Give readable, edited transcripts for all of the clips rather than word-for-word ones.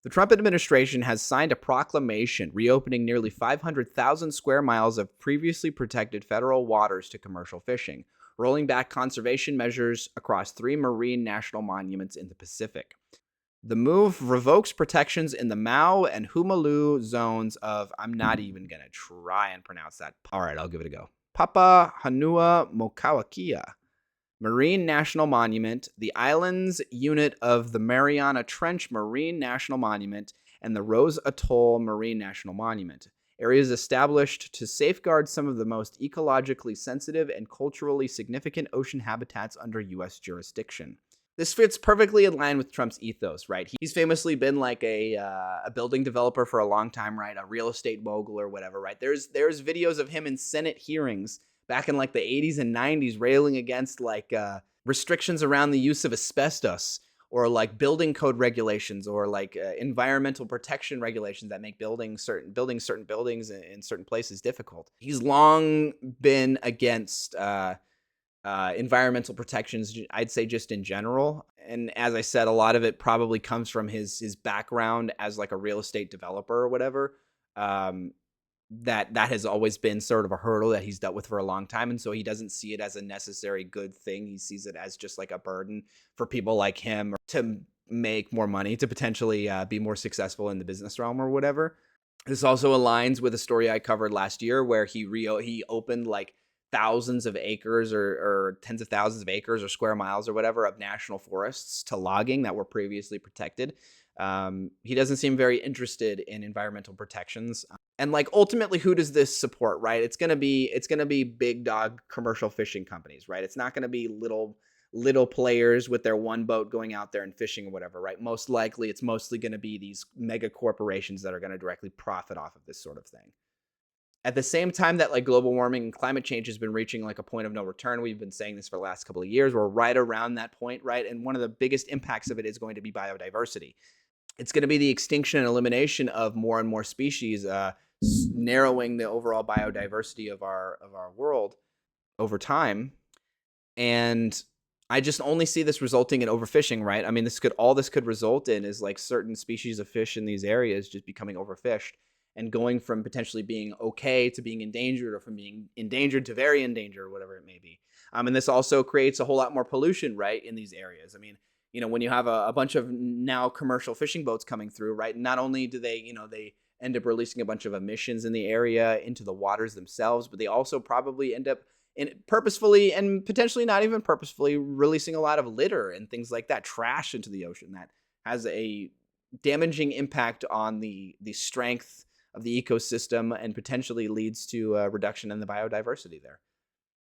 The Trump administration has signed a proclamation reopening nearly 500,000 square miles of previously protected federal waters to commercial fishing, rolling back conservation measures across 3 marine national monuments in the Pacific. The move revokes protections in the Mau and Humalu zones of, I'm not even going to try and pronounce that. All right, I'll give it a go. Papahanaumokuakea Marine National Monument, the Islands Unit of the Mariana Trench Marine National Monument, and the Rose Atoll Marine National Monument, areas established to safeguard some of the most ecologically sensitive and culturally significant ocean habitats under U.S. jurisdiction. This fits perfectly in line with Trump's ethos, right? He's famously been like a building developer for a long time, right? A real estate mogul or whatever, right? There's videos of him in Senate hearings back in like the 80s and 90s railing against like restrictions around the use of asbestos or like building code regulations or like environmental protection regulations that make building certain buildings in certain places difficult. He's long been against environmental protections, I'd say, just in general. And as I said, a lot of it probably comes from his background as like a real estate developer or whatever. That has always been sort of a hurdle that he's dealt with for a long time. And so he doesn't see it as a necessary good thing. He sees it as just like a burden for people like him to make more money, to potentially be more successful in the business realm or whatever. This also aligns with a story I covered last year where he opened like thousands of acres or tens of thousands of acres or square miles or whatever of national forests to logging that were previously protected. He doesn't seem very interested in environmental protections. And like ultimately, who does this support, right? It's gonna be big dog commercial fishing companies, right? It's not gonna be little players with their one boat going out there and fishing or whatever, right? Most likely, it's mostly gonna be these mega corporations that are gonna directly profit off of this sort of thing. At the same time that like global warming and climate change has been reaching like a point of no return, we've been saying this for the last couple of years, we're right around that point, right? And one of the biggest impacts of it is going to be biodiversity. It's going to be the extinction and elimination of more and more species, narrowing the overall biodiversity of our world over time. And I just only see this resulting in overfishing, right? I mean, this could result in is like certain species of fish in these areas just becoming overfished and going from potentially being okay to being endangered, or from being endangered to very endangered, or whatever it may be. And this also creates a whole lot more pollution, right, in these areas. I mean, when you have a bunch of now commercial fishing boats coming through, right, not only do they end up releasing a bunch of emissions in the area into the waters themselves, but they also probably end up purposefully and potentially not even purposefully releasing a lot of litter and things like that, trash into the ocean that has a damaging impact on the strength of the ecosystem and potentially leads to a reduction in the biodiversity there.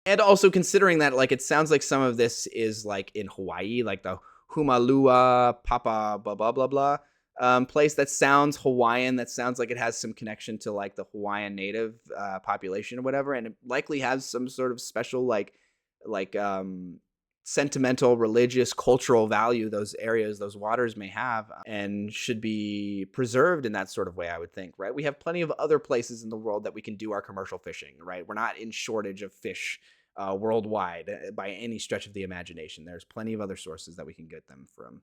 And also considering that, like, it sounds like some of this is like in Hawaii, like the Humalua Papa blah blah blah blah place that sounds Hawaiian, that sounds like it has some connection to like the Hawaiian native population or whatever, and it likely has some sort of special like sentimental, religious, cultural value those areas, those waters may have, and should be preserved in that sort of way, I would think, right? We have plenty of other places in the world that we can do our commercial fishing, right? We're not in shortage of fish worldwide by any stretch of the imagination. There's plenty of other sources that we can get them from.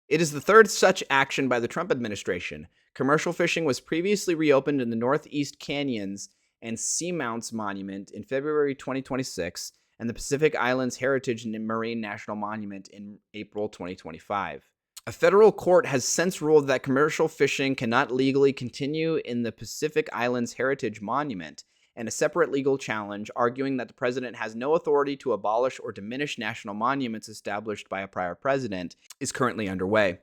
It is the third such action by the Trump administration. Commercial fishing was previously reopened in the Northeast Canyons and Seamounts Monument in February 2026, and the Pacific Islands Heritage and Marine National Monument in April 2025. A federal court has since ruled that commercial fishing cannot legally continue in the Pacific Islands Heritage Monument, and a separate legal challenge arguing that the president has no authority to abolish or diminish national monuments established by a prior president is currently underway.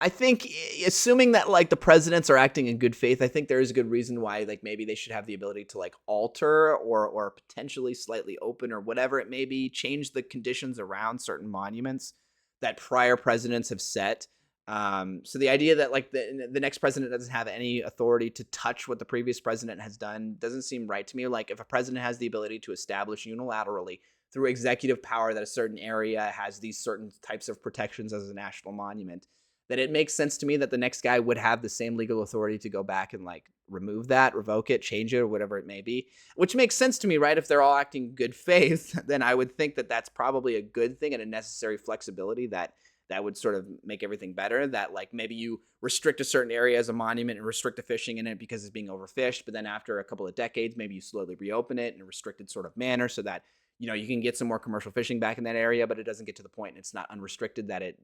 I think, assuming that like the presidents are acting in good faith, I think there is a good reason why like maybe they should have the ability to like alter or potentially slightly open or whatever it may be, change the conditions around certain monuments that prior presidents have set. So the idea that like the next president doesn't have any authority to touch what the previous president has done doesn't seem right to me. Like if a president has the ability to establish unilaterally through executive power that a certain area has these certain types of protections as a national monument, that it makes sense to me that the next guy would have the same legal authority to go back and like remove that, revoke it, change it, or whatever it may be, which makes sense to me, right? If they're all acting good faith, then I would think that that's probably a good thing and a necessary flexibility that that would sort of make everything better. That like maybe you restrict a certain area as a monument and restrict the fishing in it because it's being overfished, but then after a couple of decades, maybe you slowly reopen it in a restricted sort of manner so that you can get some more commercial fishing back in that area, but it doesn't get to the point and it's not unrestricted that it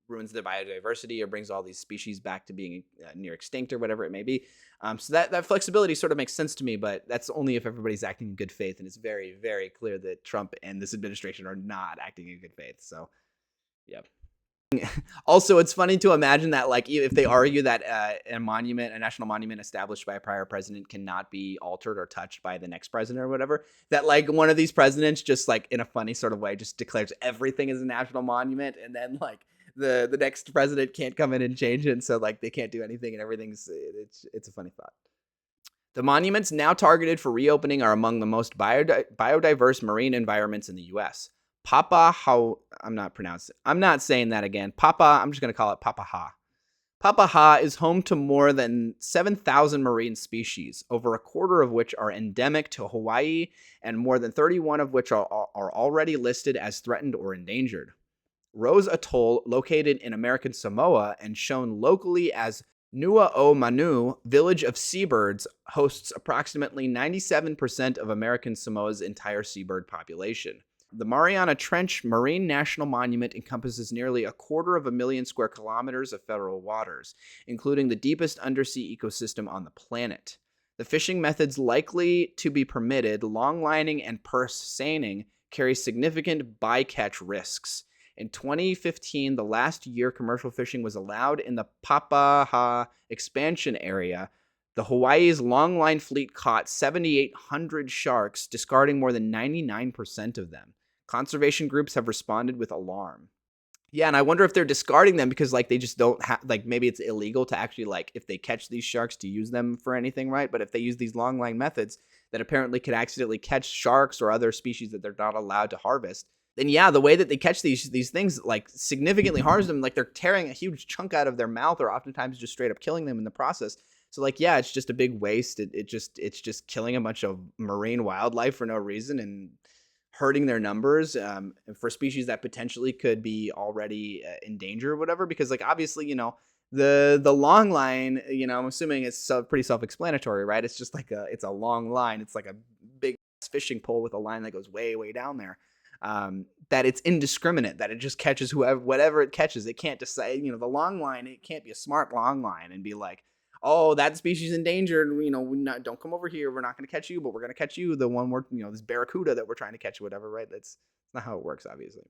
ruins the biodiversity or brings all these species back to being near extinct or whatever it may be. So that flexibility sort of makes sense to me, but that's only if everybody's acting in good faith, and it's very, very clear that Trump and this administration are not acting in good faith. So, yeah. Also, it's funny to imagine that, like, if they argue that a national monument established by a prior president cannot be altered or touched by the next president or whatever, that like one of these presidents just like in a funny sort of way just declares everything as a national monument, and then like the next president can't come in and change it, and so like they can't do anything, and it's a funny thought. The monuments now targeted for reopening are among the most biodiverse marine environments in the U.S. I'm not saying that again. I'm just going to call it Papaha. Papaha is home to more than 7,000 marine species, over a quarter of which are endemic to Hawaii, and more than 31 of which are already listed as threatened or endangered. Rose Atoll, located in American Samoa and shown locally as Nua'omanu, Village of Seabirds, hosts approximately 97% of American Samoa's entire seabird population. The Mariana Trench Marine National Monument encompasses nearly 250,000 square kilometers of federal waters, including the deepest undersea ecosystem on the planet. The fishing methods likely to be permitted, longlining and purse seining, carry significant bycatch risks. In 2015, the last year commercial fishing was allowed in the Papaha expansion area, the Hawaii's longline fleet caught 7,800 sharks, discarding more than 99% of them. Conservation groups have responded with alarm. Yeah, and I wonder if they're discarding them because like they just don't have, like maybe it's illegal to actually like if they catch these sharks to use them for anything, right? But if they use these longline methods that apparently could accidentally catch sharks or other species that they're not allowed to harvest, then yeah, the way that they catch these things like significantly harms them. Like they're tearing a huge chunk out of their mouth, or oftentimes just straight up killing them in the process. So like, yeah, it's just a big waste. It's just killing a bunch of marine wildlife for no reason and hurting their numbers for species that potentially could be already in danger or whatever. Because like obviously, the long line, I'm assuming it's pretty self-explanatory, right? It's just like it's a long line. It's like a big fishing pole with a line that goes way, way down there. That it's indiscriminate, that it just catches whatever it catches. It can't decide, the long line, it can't be a smart long line and be like, oh, that species endangered, don't come over here. We're not going to catch you, but we're going to catch you. The one this barracuda that we're trying to catch, whatever, right? That's not how it works, obviously.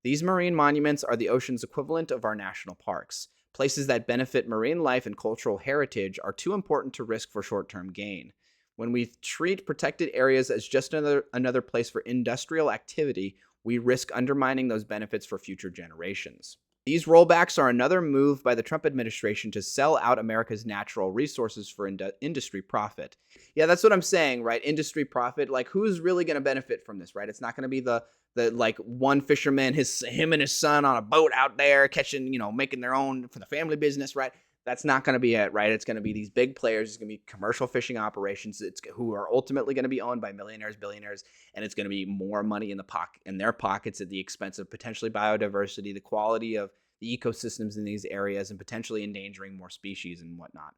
These marine monuments are the ocean's equivalent of our national parks. Places that benefit marine life and cultural heritage are too important to risk for short-term gain. When we treat protected areas as just another place for industrial activity, we risk undermining those benefits for future generations. These rollbacks are another move by the Trump administration to sell out America's natural resources for industry profit. Yeah, that's what I'm saying, right? Industry profit. Like, who's really going to benefit from this, right? It's not going to be the like one fisherman, him and his son on a boat out there catching, making their own for the family business, right? That's not going to be it, right? It's going to be these big players. It's going to be commercial fishing operations. Who are ultimately going to be owned by millionaires, billionaires, and it's going to be more money in their pockets at the expense of potentially biodiversity, the quality of the ecosystems in these areas, and potentially endangering more species and whatnot.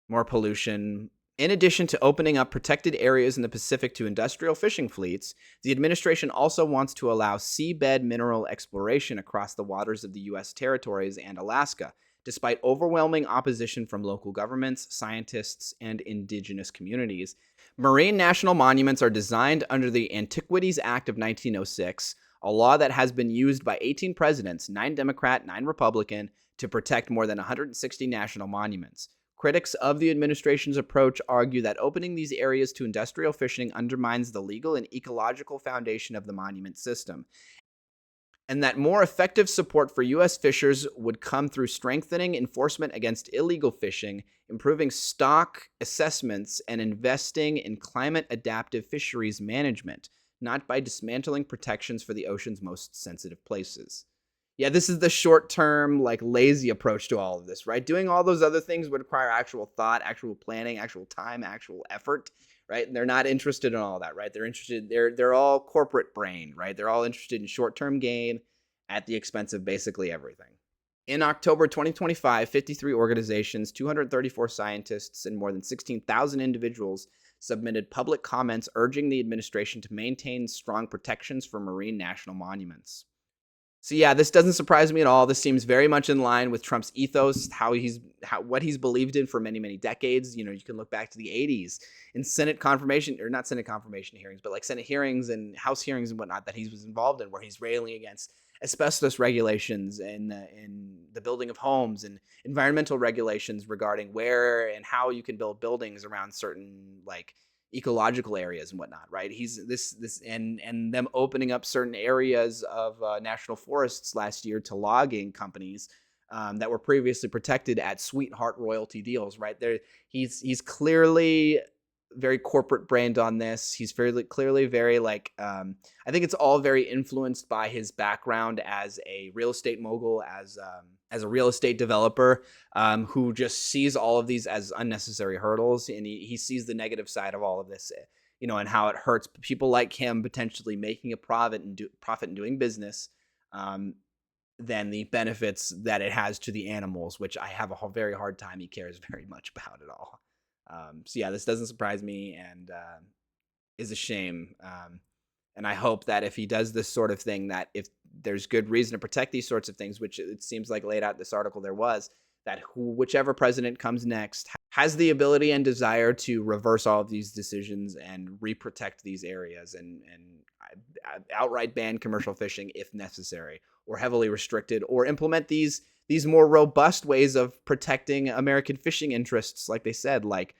More pollution. In addition to opening up protected areas in the Pacific to industrial fishing fleets, the administration also wants to allow seabed mineral exploration across the waters of the U.S. territories and Alaska, despite overwhelming opposition from local governments, scientists, and indigenous communities. Marine national monuments are designed under the Antiquities Act of 1906, a law that has been used by 18 presidents, 9 Democrat, 9 Republican, to protect more than 160 national monuments. Critics of the administration's approach argue that opening these areas to industrial fishing undermines the legal and ecological foundation of the monument system, and that more effective support for U.S. fishers would come through strengthening enforcement against illegal fishing, improving stock assessments, and investing in climate-adaptive fisheries management, not by dismantling protections for the ocean's most sensitive places. Yeah, this is the short-term, lazy approach to all of this, right? Doing all those other things would require actual thought, actual planning, actual time, actual effort, right? And they're not interested in all that, right? They're all corporate brain, right? They're all interested in short-term gain, at the expense of basically everything. In October 2025, 53 organizations, 234 scientists, and more than 16,000 individuals submitted public comments urging the administration to maintain strong protections for marine national monuments. So yeah, this doesn't surprise me at all. This seems very much in line with Trump's ethos, what he's believed in for many, many decades. You know, you can look back to the 80s in Senate confirmation, or not Senate confirmation hearings, but like Senate hearings and House hearings and whatnot that he was involved in, where he's railing against asbestos regulations and in the building of homes and environmental regulations regarding where and how you can build buildings around certain like ecological areas and whatnot, right? He's this and them opening up certain areas of national forests last year to logging companies that were previously protected at sweetheart royalty deals, right? There, he's clearly very corporate brained on this. He's fairly clearly very like I think it's all very influenced by his background as a real estate mogul, as a real estate developer who just sees all of these as unnecessary hurdles, and he sees the negative side of all of this, you know, and how it hurts people like him potentially making a profit and doing business, than the benefits that it has to the animals, which I have a very hard time he cares very much about at all. So yeah, this doesn't surprise me and is a shame. And I hope that if he does this sort of thing, that if there's good reason to protect these sorts of things, which it seems like laid out in this article there was, that whichever president comes next has the ability and desire to reverse all of these decisions and reprotect these areas and outright ban commercial fishing if necessary, or heavily restricted, or implement these more robust ways of protecting American fishing interests, like they said, like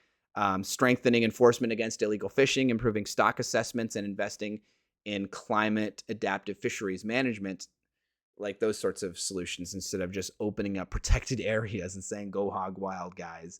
strengthening enforcement against illegal fishing, improving stock assessments, and investing in climate adaptive fisheries management, like those sorts of solutions, instead of just opening up protected areas and saying, go hog wild, guys.